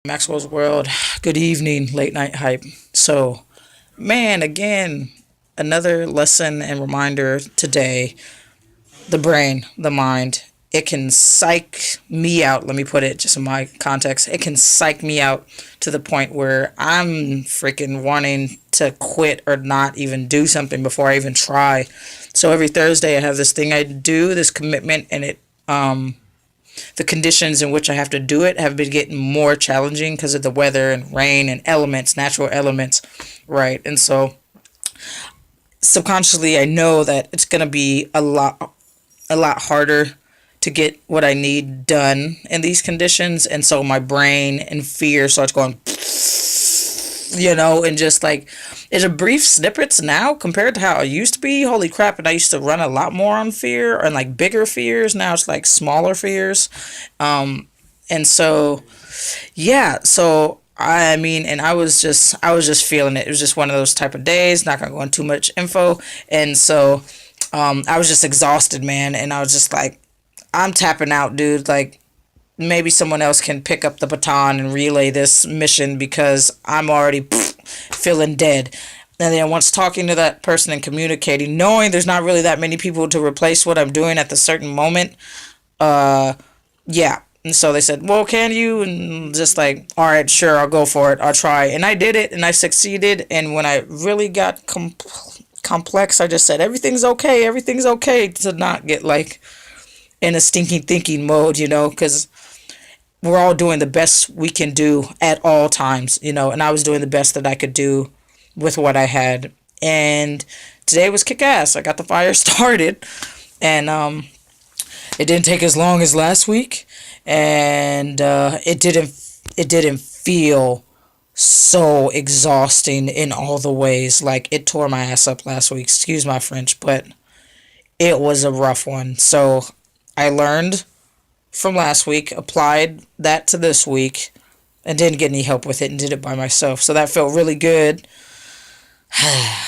Maxwell's World. Good evening, late night hype. So, man, again, another lesson and reminder today. The brain, the mind, it can psych me out. Let me put it just in my context. It can psych me out to the point where I'm freaking wanting to quit or not even do something before I even try. So every Thursday I have this thing I do, this commitment, and the conditions in which I have to do it have been getting more challenging because of the weather and rain and elements, natural elements, right? And so subconsciously I know that it's going to be a lot harder to get what I need done in these conditions. And so my brain and fear starts going, and just like it's a brief snippets now compared to how I used to be. Holy crap. And I used to run a lot more on fear and like bigger fears. Now it's like smaller fears. And so, yeah, so I mean, and I was just feeling it. It was just one of those type of days, not gonna go into too much info. And so, I was just exhausted, man. And I was just like, I'm tapping out, dude. Like, maybe someone else can pick up the baton and relay this mission because I'm already feeling dead. And then once talking to that person and communicating, knowing there's not really that many people to replace what I'm doing at the certain moment, yeah. And so they said, well, can you? And just like, all right, sure, I'll go for it. I'll try. And I did it and I succeeded. And when I really got complex, I just said, everything's okay. Everything's okay, to not get like in a stinking thinking mode, because we're all doing the best we can do at all times, and I was doing the best that I could do with what I had. And today was kick ass. I got the fire started, and it didn't take as long as last week, and it didn't feel so exhausting in all the ways. Like, it tore my ass up last week. Excuse my French, but it was a rough one. So I learned from last week, applied that to this week, and didn't get any help with it and did it by myself. So that felt really good.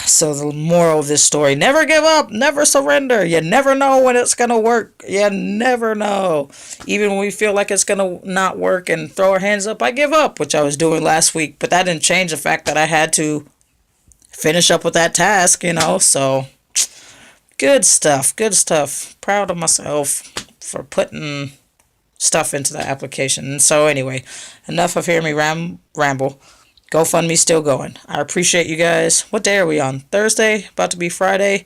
So the moral of this story, never give up, never surrender. You never know when it's going to work. You never know. Even when we feel like it's going to not work and throw our hands up, I give up, which I was doing last week. But that didn't change the fact that I had to finish up with that task, So good stuff, good stuff. Proud of myself for putting stuff into the application. And so anyway, enough of hearing me ramble. GoFundMe still going. I appreciate you guys. What day are we on? Thursday? About to be Friday.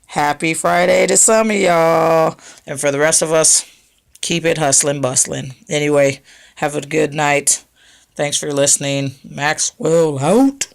Happy Friday to some of y'all. And for the rest of us, keep it hustling, bustling. Anyway, have a good night. Thanks for listening. Maxwell out.